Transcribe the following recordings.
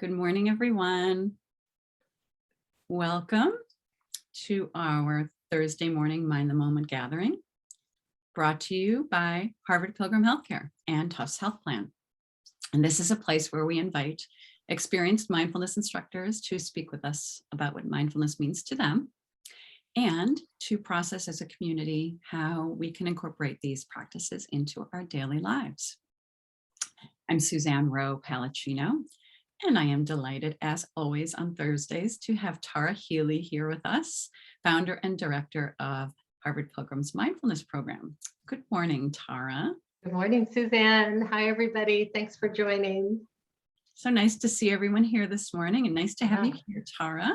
Good morning, everyone. Welcome to our Thursday morning Mind the Moment gathering, brought to you by Harvard Pilgrim Healthcare and Tufts Health Plan. And this is a place where we invite experienced mindfulness instructors to speak with us about what mindfulness means to them and to process as a community how we can incorporate these practices into our daily lives. I'm Suzanne Rowe Palacino, and I am delighted, as always, on Thursdays to have Tara Healey here with us, founder and director of Harvard Pilgrim's Mindfulness Program. Good morning, Tara. Good morning, Suzanne. Hi, everybody. Thanks for joining. So nice to see everyone here this morning, and nice to have you here, Tara.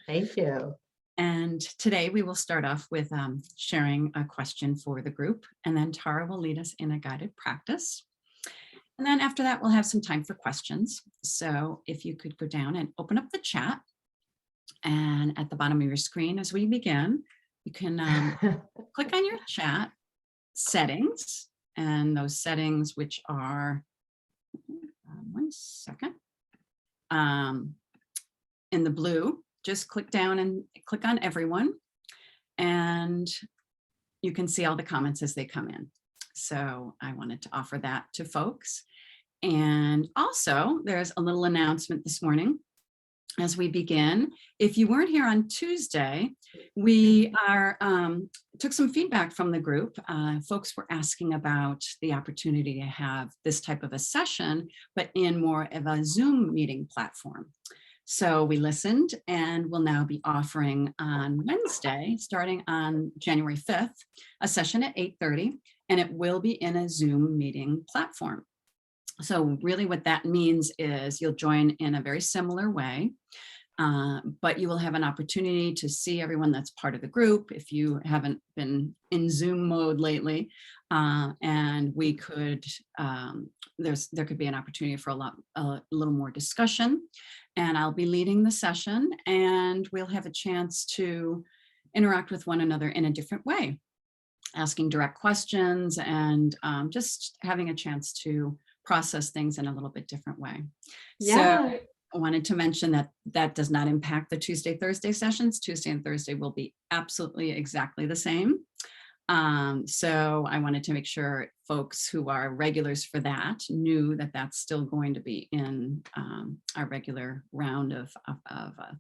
Thank you. And today we will start off with sharing a question for the group, and then Tara will lead us in a guided practice. And then after that, we'll have some time for questions. So if you could go down and open up the chat, and at the bottom of your screen as we begin, you can click on your chat settings, and those settings, which are, one second, in the blue, just click down and click on everyone, and you can see all the comments as they come in. So I wanted to offer that to folks. And also, there's a little announcement this morning as we begin. If you weren't here on Tuesday, we took some feedback from the group. Folks were asking about the opportunity to have this type of a session, but in more of a Zoom meeting platform. So we listened, and we'll now be offering on Wednesday, starting on January 5th, a session at 8:30, and it will be in a Zoom meeting platform. So really what that means is you'll join in a very similar way, but you will have an opportunity to see everyone that's part of the group if you haven't been in Zoom mode lately. And we could, there could be an opportunity for a little more discussion, and I'll be leading the session, and we'll have a chance to interact with one another in a different way, asking direct questions and just having a chance to process things in a little bit different way. Yeah. So I wanted to mention that that does not impact the Tuesday, Thursday sessions. Tuesday and Thursday will be absolutely exactly the same. So I wanted to make sure folks who are regulars for that knew that that's still going to be in our regular round of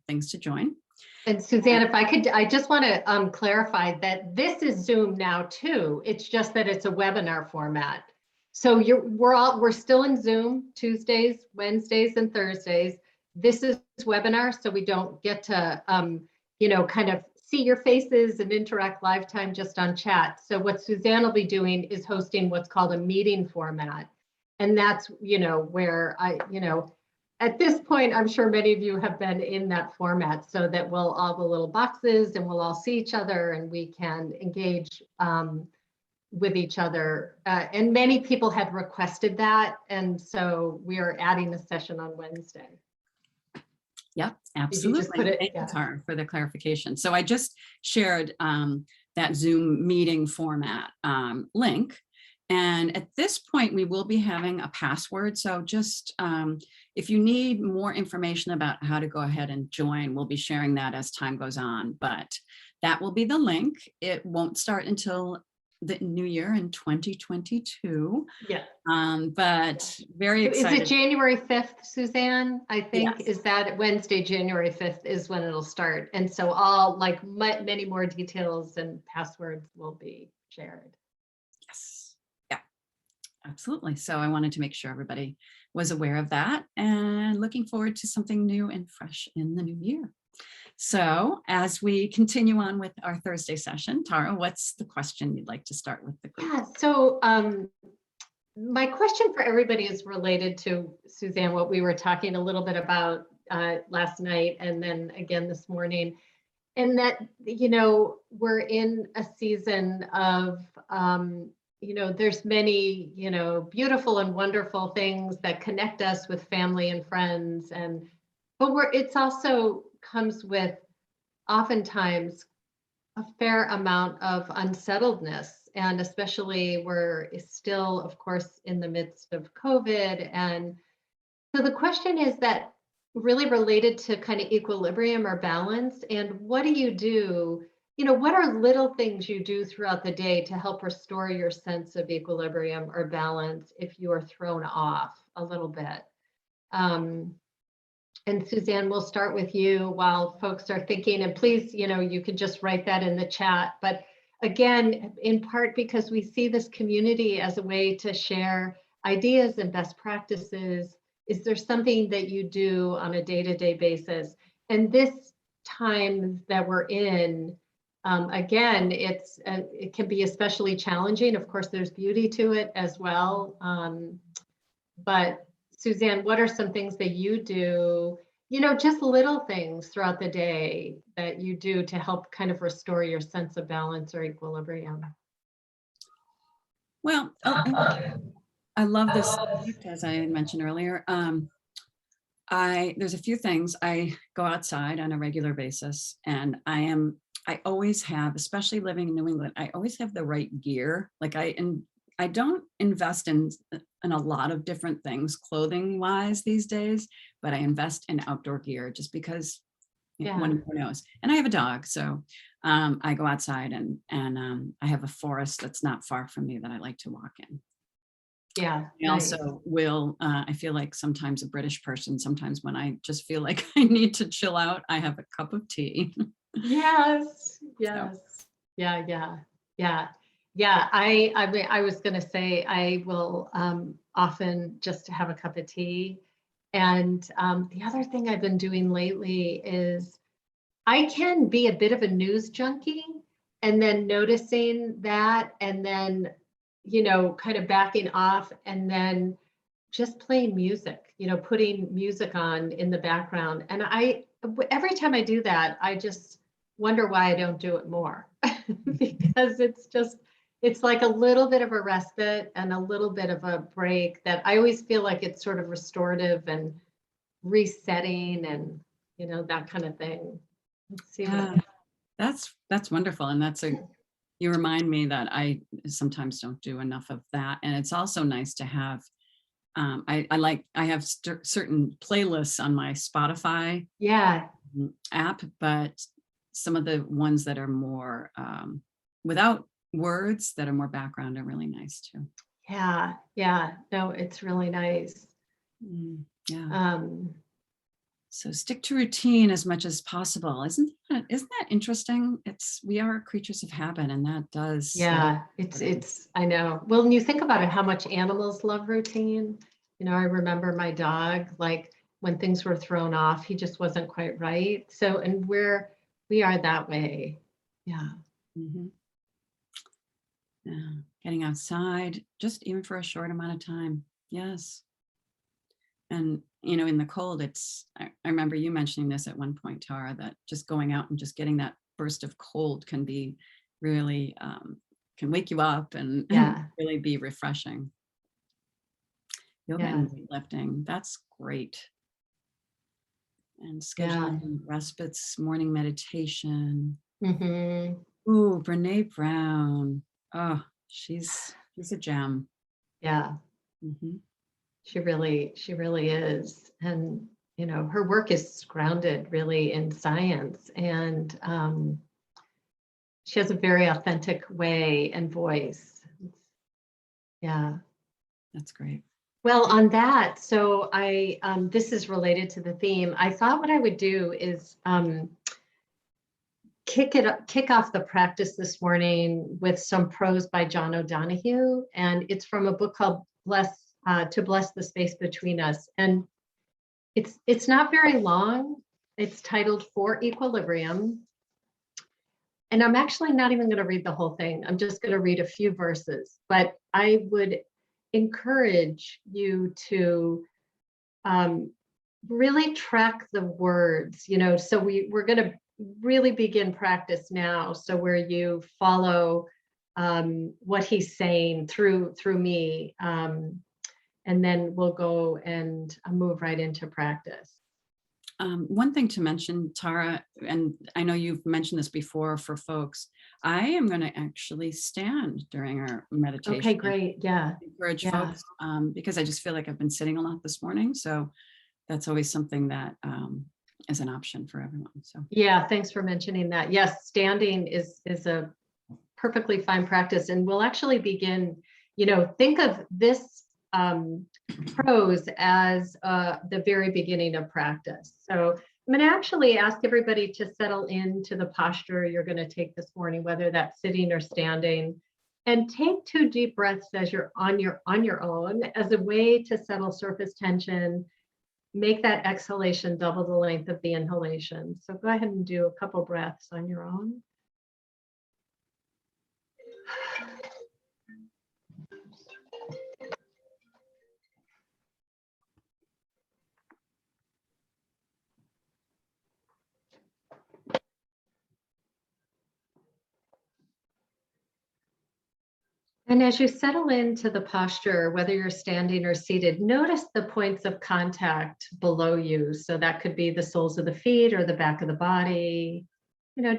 things to join. And Suzanne, if I could, I just want to clarify that this is Zoom now too. It's just that it's a webinar format. So we're still in Zoom Tuesdays, Wednesdays, and Thursdays. This is webinar, so we don't get to kind of see your faces and interact live time just on chat. So what Suzanne will be doing is hosting what's called a meeting format. And that's, where at this point, I'm sure many of you have been in that format, so that we'll all the little boxes and we'll all see each other and we can engage with each other. And many people had requested that. And so we are adding a session on Wednesday. Yep, absolutely. Thank you, Tara, for the clarification. So I just shared that Zoom meeting format link. And at this point, we will be having a password. So just if you need more information about how to go ahead and join, we'll be sharing that as time goes on. But that will be the link. It won't start until the new year in 2022. Yeah. But very excited. Is it January 5th, Suzanne? I think, Yes. is that Wednesday, January 5th is when it'll start. And so all many more details and passwords will be shared. Yes. Yeah, absolutely. So I wanted to make sure everybody was aware of that, and looking forward to something new and fresh in the new year. So as we continue on with our Thursday session, Tara, what's the question you'd like to start with the group? Yeah, so my question for everybody is related to, Suzanne, what we were talking a little bit about last night and then again this morning. And that, we're in a season of, there's many, beautiful and wonderful things that connect us with family and friends. But it's also comes with oftentimes a fair amount of unsettledness, and especially we're still, of course, in the midst of COVID. And so the question is that really related to kind of equilibrium or balance. And what do you do? What are little things you do throughout the day to help restore your sense of equilibrium or balance if you are thrown off a little bit? And Suzanne, we'll start with you while folks are thinking, and please, you could just write that in the chat. But again, in part because we see this community as a way to share ideas and best practices. Is there something that you do on a day-to-day basis? And this time that we're in, again, it can be especially challenging. Of course, there's beauty to it as well. But Suzanne, what are some things that you do, just little things throughout the day that you do to help kind of restore your sense of balance or equilibrium? Well, I love this subject, as I mentioned earlier. There's a few things. I go outside on a regular basis, and I always have, especially living in New England, I always have the right gear. Like I don't invest in a lot of different things clothing wise these days, but I invest in outdoor gear just because one knows. And I have a dog, so I go outside and I have a forest that's not far from me that I like to walk in. Yeah. I also will, I feel like sometimes a British person, sometimes when I just feel like I need to chill out, I have a cup of tea. Yes. So. Yeah. I was going to say I will often just have a cup of tea. And the other thing I've been doing lately is I can be a bit of a news junkie, and then noticing that, and then, kind of backing off, and then just playing music, putting music on in the background. And every time I do that, I just wonder why I don't do it more because it's like a little bit of a respite and a little bit of a break that I always feel like it's sort of restorative and resetting and, that kind of thing. Let's see. Yeah, that's wonderful. And you remind me that I sometimes don't do enough of that. And it's also nice to have, I have certain playlists on my Spotify app, but some of the ones that are more without words, that are more background, are really nice too. Yeah. No, it's really nice. Yeah. So stick to routine as much as possible. Isn't that interesting? We are creatures of habit, and that does. Yeah, I know. Well, when you think about it, how much animals love routine. I remember my dog, like when things were thrown off, he just wasn't quite right. So, and we are that way. Yeah. Mm-hmm. Yeah. Getting outside, just even for a short amount of time. Yes. And, in the cold, I remember you mentioning this at one point, Tara, that just going out and just getting that burst of cold can be really, can wake you up and really be refreshing. Yoga and weightlifting, that's great. And scheduling respites, morning meditation. Mm-hmm. Ooh, Brene Brown. Oh, she's a gem. Yeah. Mm-hmm. She really is. And, her work is grounded really in science, and she has a very authentic way and voice. Yeah. That's great. Well, on that, so this is related to the theme. I thought what I would do is kick off the practice this morning with some prose by John O'Donohue, and it's from a book called To Bless the Space Between Us. And it's not very long. It's titled For Equilibrium. And I'm actually not even going to read the whole thing. I'm just going to read a few verses, but I would encourage you to really track the words, so we're going to really begin practice now. So where you follow what he's saying through me, and then we'll go and move right into practice. One thing to mention, Tara, and I know you've mentioned this before for folks, I am going to actually stand during our meditation. Okay, great. Yeah. Encourage folks, because I just feel like I've been sitting a lot this morning. So that's always something that is an option for everyone. So Yeah, thanks for mentioning that. Yes, standing is a perfectly fine practice, and we'll actually begin, think of this prose as the very beginning of practice. So I'm going to actually ask everybody to settle into the posture you're going to take this morning, whether that's sitting or standing, and take 2 deep breaths as you're on your own as a way to settle surface tension. Make that exhalation double the length of the inhalation. So go ahead and do a couple breaths on your own. And as you settle into the posture, whether you're standing or seated, notice the points of contact below you. So that could be the soles of the feet or the back of the body,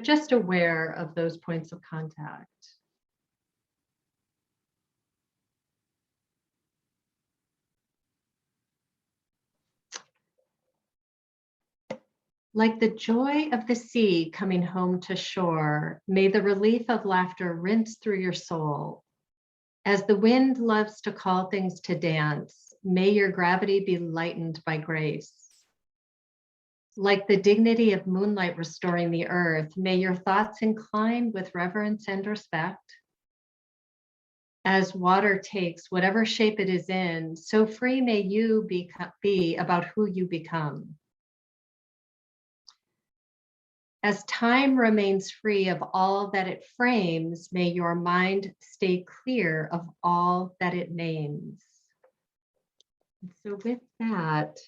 just aware of those points of contact. Like the joy of the sea coming home to shore, may the relief of laughter rinse through your soul. As the wind loves to call things to dance, may your gravity be lightened by grace. Like the dignity of moonlight restoring the earth, may your thoughts incline with reverence and respect. As water takes whatever shape it is in, so free may you be about who you become. As time remains free of all that it frames, may your mind stay clear of all that it names. And so with that,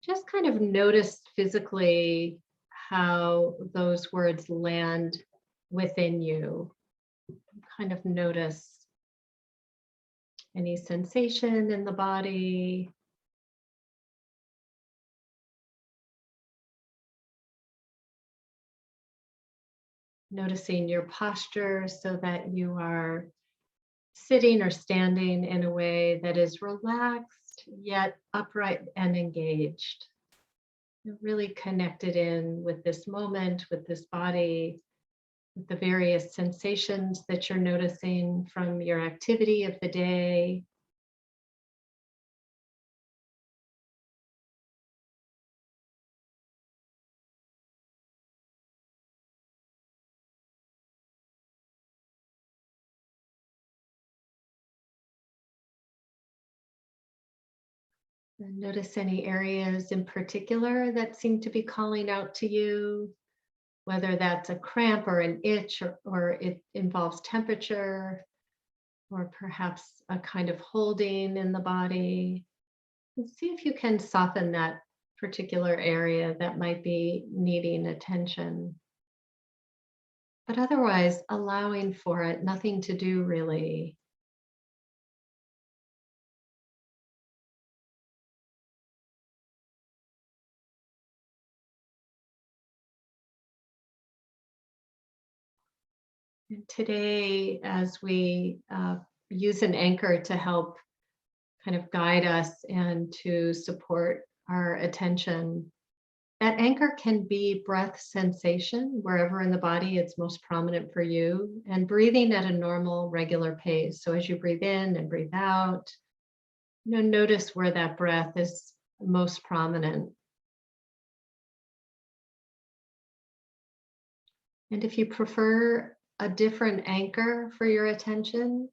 just kind of notice physically how those words land within you. Kind of notice any sensation in the body. Noticing your posture so that you are sitting or standing in a way that is relaxed, yet upright and engaged. You're really connected in with this moment, with this body, with the various sensations that you're noticing from your activity of the day. And notice any areas in particular that seem to be calling out to you, whether that's a cramp or an itch, or it involves temperature, or perhaps a kind of holding in the body. And see if you can soften that particular area that might be needing attention. But otherwise, allowing for it, nothing to do really. And today, as we use an anchor to help kind of guide us and to support our attention, that anchor can be breath sensation, wherever in the body it's most prominent for you, and breathing at a normal, regular pace. So as you breathe in and breathe out, notice where that breath is most prominent. And if you prefer a different anchor for your attention,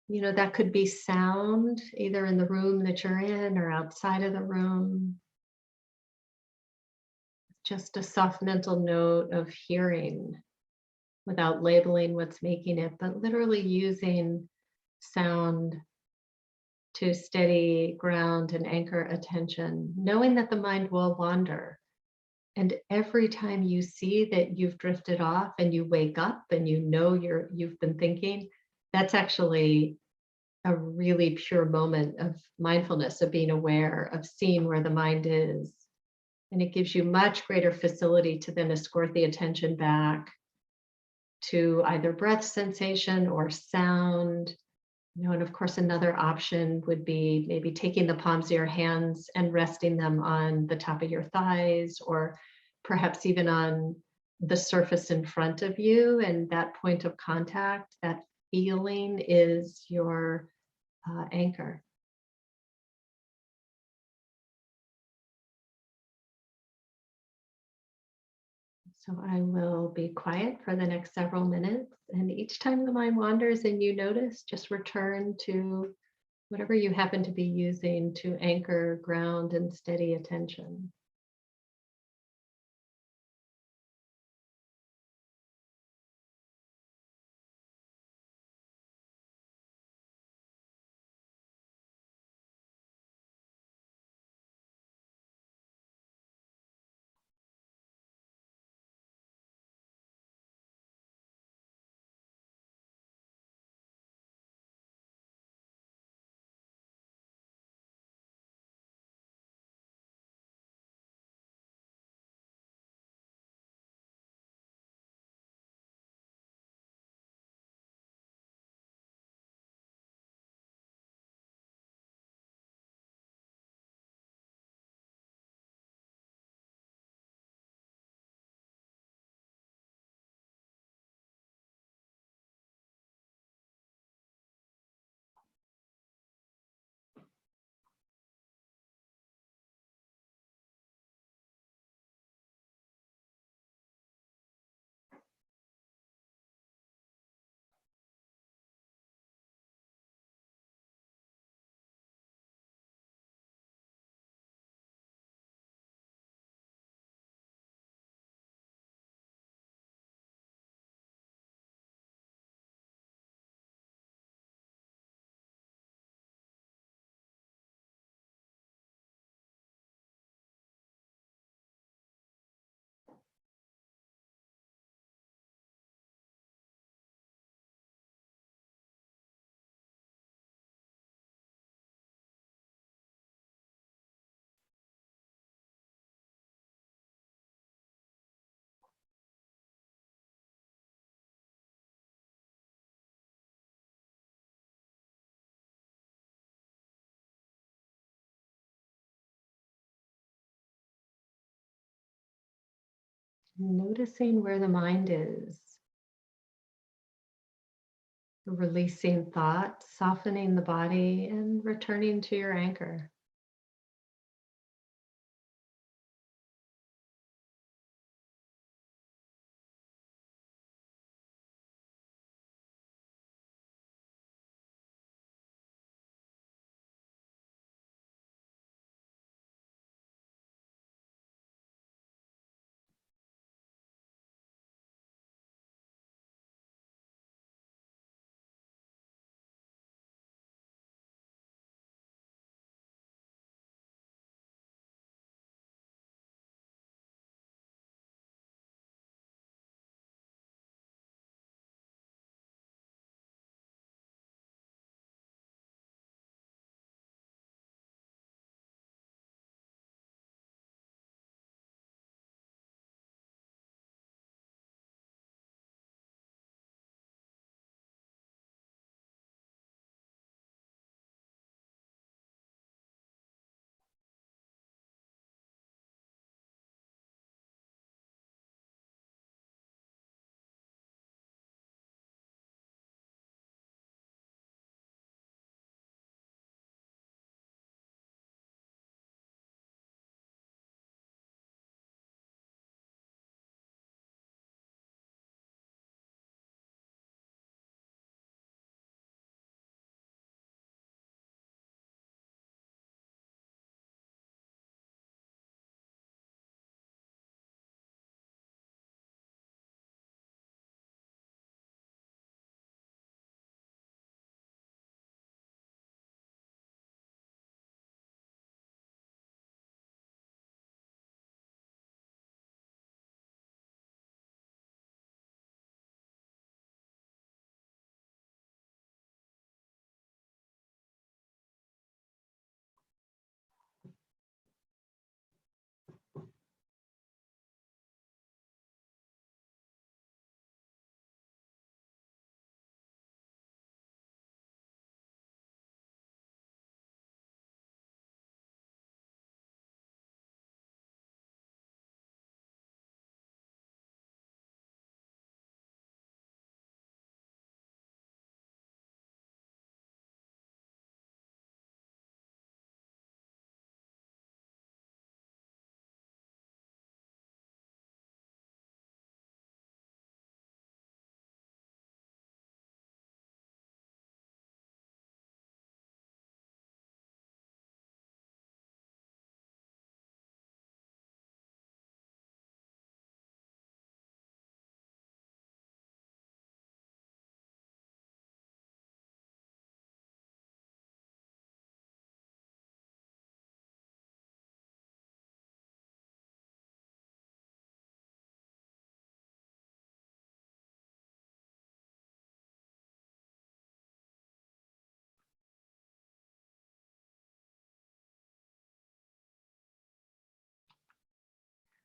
that could be sound, either in the room that you're in or outside of the room. Just a soft mental note of hearing without labeling what's making it, but literally using sound to steady, ground, and anchor attention, knowing that the mind will wander. And every time you see that you've drifted off and you wake up and you've been thinking, that's actually a really pure moment of mindfulness, of being aware, of seeing where the mind is. And it gives you much greater facility to then escort the attention back to either breath sensation or sound, And of course, another option would be maybe taking the palms of your hands and resting them on the top of your thighs, or perhaps even on the surface in front of you. And that point of contact, that feeling is your anchor. So I will be quiet for the next several minutes. And each time the mind wanders and you notice, just return to whatever you happen to be using to anchor, ground, and steady attention. Noticing where the mind is, releasing thought, softening the body, and returning to your anchor.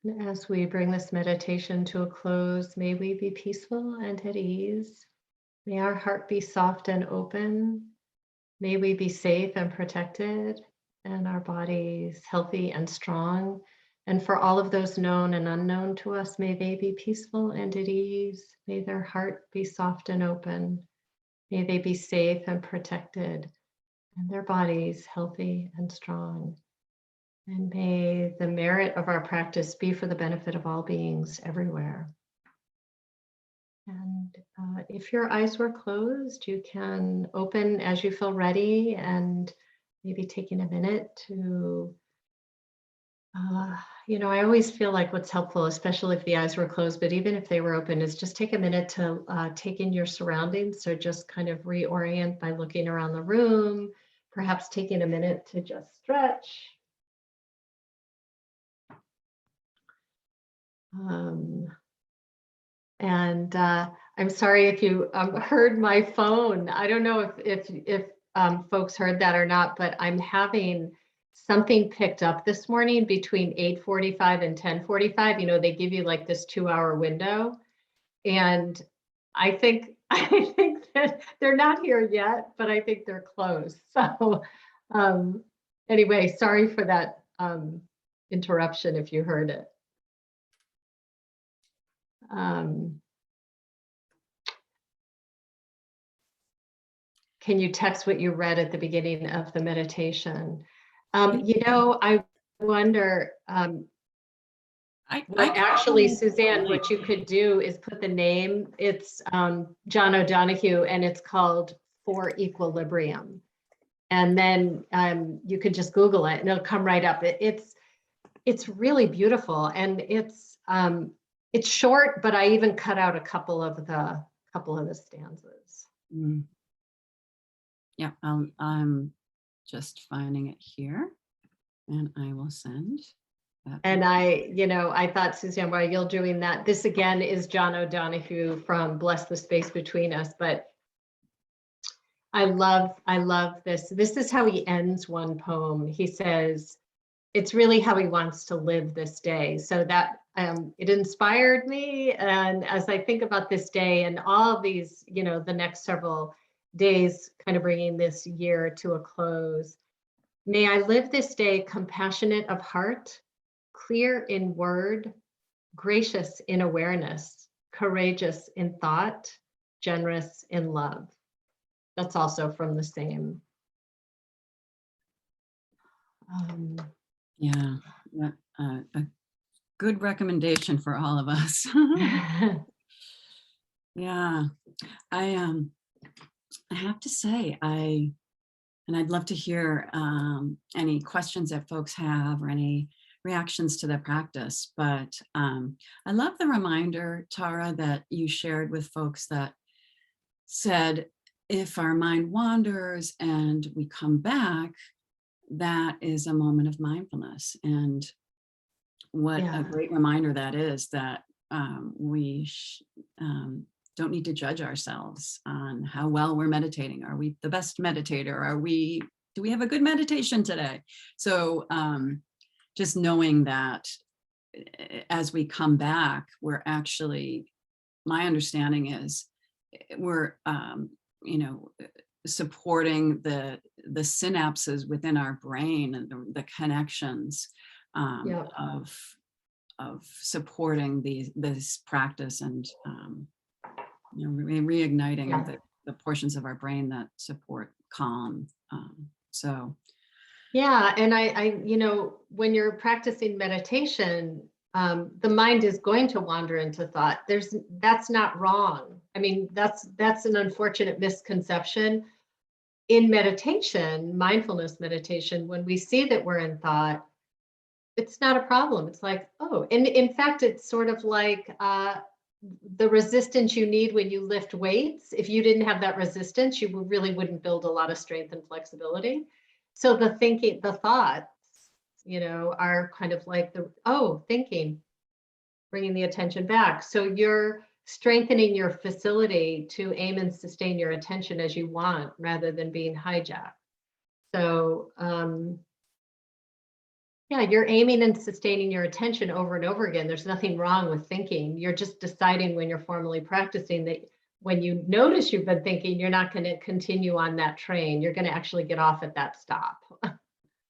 And as we bring this meditation to a close, may we be peaceful and at ease. May our heart be soft and open. May we be safe and protected, and our bodies healthy and strong. And for all of those known and unknown to us, may they be peaceful and at ease. May their heart be soft and open. May they be safe and protected, and their bodies healthy and strong. And may the merit of our practice be for the benefit of all beings everywhere. And if your eyes were closed, you can open as you feel ready, and maybe taking a minute to, I always feel like what's helpful, especially if the eyes were closed, but even if they were open, is just take a minute to take in your surroundings. So just kind of reorient by looking around the room, perhaps taking a minute to just stretch. And I'm sorry if you heard my phone. I don't know if folks heard that or not, but I'm having something picked up this morning between 8:45 and 10:45. They give you like this 2-hour window, and I think that they're not here yet, but I think they're close. So anyway, sorry for that interruption if you heard it. Can you text what you read at the beginning of the meditation? I wonder, actually, Suzanne, what you could do is put the name. It's John O'Donohue, and it's called For Equilibrium. And then you could just Google it, and it'll come right up. It's really beautiful, and it's short, but I even cut out a couple of the stanzas. Mm. Yeah, I'm just finding it here, and I will send that. And I thought, Suzanne, while you're doing that, this again is John O'Donohue from Bless the Space Between Us, but I love this. This is how he ends one poem. He says, it's really how he wants to live this day. So that it inspired me. And as I think about this day and all these, the next several days, kind of bringing this year to a close, may I live this day compassionate of heart, clear in word, gracious in awareness, courageous in thought, generous in love. That's also from the same. Yeah, a good recommendation for all of us. Yeah, I have to say, I'd love to hear any questions that folks have or any reactions to the practice. But I love the reminder, Tara, that you shared with folks that said, if our mind wanders and we come back, that is a moment of mindfulness. And what a great reminder that is, that we don't need to judge ourselves on how well we're meditating. Are we the best meditator? Do we have a good meditation today? So just knowing that as we come back, we're actually, my understanding is we're, supporting the synapses within our brain and the connections of supporting this practice and reigniting the portions of our brain that support calm. And I when you're practicing meditation, the mind is going to wander into thought. That's not wrong. I mean, that's an unfortunate misconception. In meditation, mindfulness meditation, when we see that we're in thought, it's not a problem. It's like, oh, and in fact, it's sort of like the resistance you need when you lift weights. If you didn't have that resistance, you really wouldn't build a lot of strength and flexibility. So the thoughts, are kind of like thinking, bringing the attention back. So you're strengthening your facility to aim and sustain your attention as you want, rather than being hijacked. So Yeah, you're aiming and sustaining your attention over and over again. There's nothing wrong with thinking. You're just deciding when you're formally practicing that when you notice you've been thinking, you're not going to continue on that train. You're going to actually get off at that stop.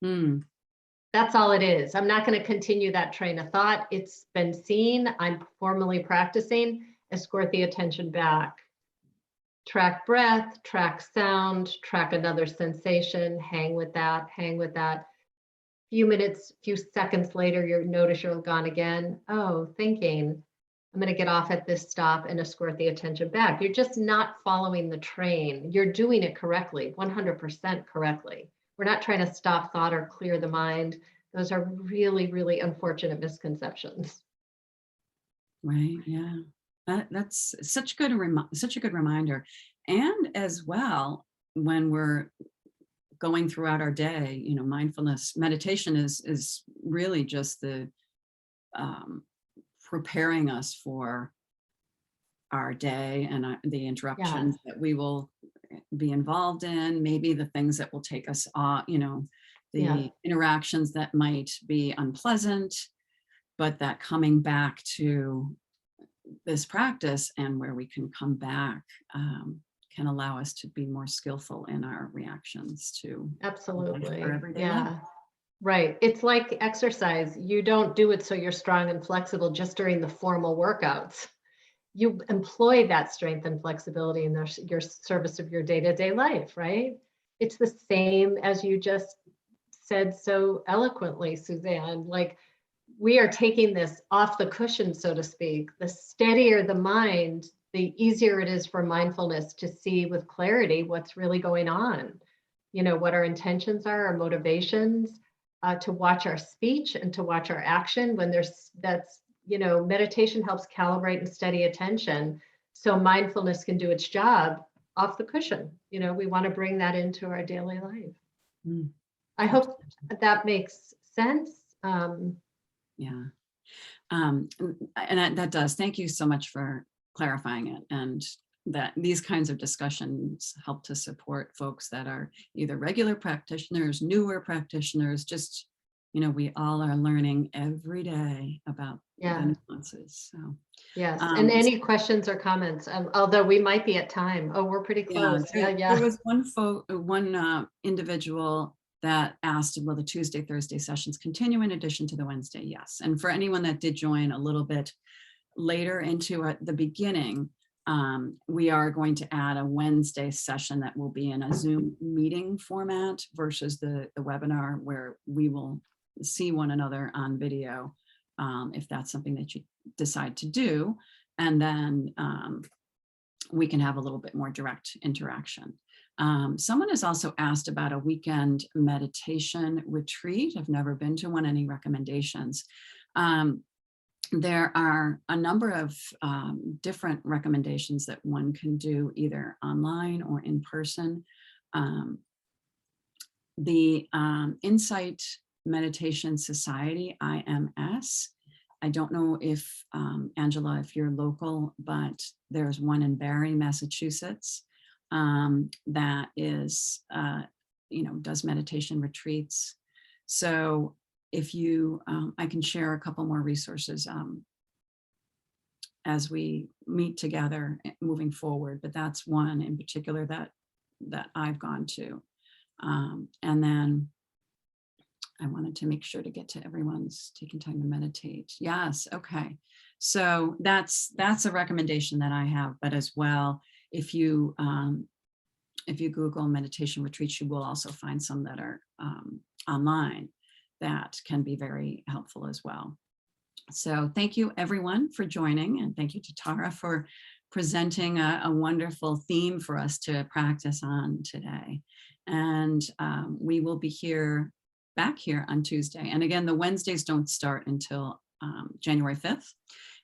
Hmm. That's all it is. I'm not going to continue that train of thought. It's been seen. I'm formally practicing. Escort the attention back. Track breath, track sound, track another sensation, hang with that, hang with that. Few minutes, few seconds later, you notice you're gone again. Oh, thinking, I'm going to get off at this stop and escort the attention back. You're just not following the train. You're doing it correctly, 100% correctly. We're not trying to stop thought or clear the mind. Those are really, really unfortunate misconceptions. Right. Yeah. That's such such a good reminder. And as well, when we're going throughout our day, mindfulness meditation is really just the preparing us for our day and the Yeah, interruptions that we will be involved in, maybe the things that will take us off, yeah, the interactions that might be unpleasant, but that coming back to this practice and where we can come back can allow us to be more skillful in our reactions to our absolutely. everyday life. Yeah. Right. It's like exercise. You don't do it so you're strong and flexible just during the formal workouts. You employ that strength and flexibility in your service of your day-to-day life, right? It's the same as you just said so eloquently, Suzanne. Like, we are taking this off the cushion, so to speak. The steadier the mind, the easier it is for mindfulness to see with clarity what's really going on. What our intentions are, our motivations, to watch our speech and to watch our action when meditation helps calibrate and steady attention so mindfulness can do its job off the cushion. We want to bring that into our daily life. Mm, I hope that makes sense. yeah. And that does. Thank you so much for clarifying it, and that these kinds of discussions help to support folks that are either regular practitioners, newer practitioners, just, we all are learning every day about Yeah. the nuances. So, Yes. And so any questions or comments, although we might be at time. Oh, we're pretty yeah, close. there, Yeah. there was one individual that asked, will the Tuesday, Thursday sessions continue in addition to the Wednesday? Yes. And for anyone that did join a little bit later into the beginning, we are going to add a Wednesday session that will be in a Zoom meeting format versus the webinar, where we will see one another on video, if that's something that you decide to do. And then we can have a little bit more direct interaction. Someone has also asked about a weekend meditation retreat. I've never been to one. Any recommendations? There are a number of different recommendations that one can do either online or in person. The Insight Meditation Society, IMS, I don't know if, Angela, if you're local, but there's one in Barre, Massachusetts, that is, does meditation retreats. So if you, I can share a couple more resources as we meet together moving forward, but that's one in particular that I've gone to. And then I wanted to make sure to get to everyone's taking time to meditate. Yes. Okay. So that's a recommendation that I have, but as well, if you Google meditation retreats, you will also find some that are online that can be very helpful as well. So thank you everyone for joining, and thank you to Tara for presenting a wonderful theme for us to practice on today. And we will be back here on Tuesday. And again, the Wednesdays don't start until January 5th.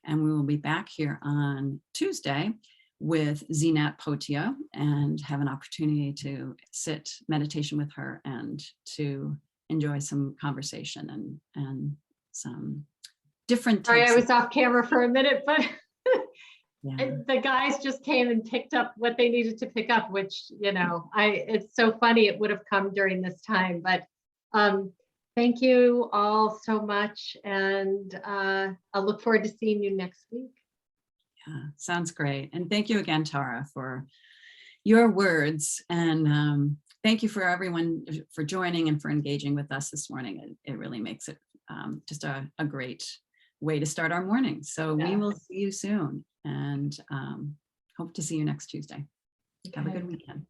And we will be back here on Tuesday with Zinat Potia and have an opportunity to sit meditation with her and to enjoy some conversation and some different Sorry, types I was off camera for a minute, but yeah. the guys just came and picked up what they needed to pick up, which, it's so funny. It would have come during this time, but Thank you all so much. And I'll look forward to seeing you next week. Yeah, sounds great. And thank you again, Tara, for your words. And thank you for everyone for joining and for engaging with us this morning. It really makes it just a great way to start our morning. So we will see you soon, and hope to see you next Tuesday. Have a good weekend.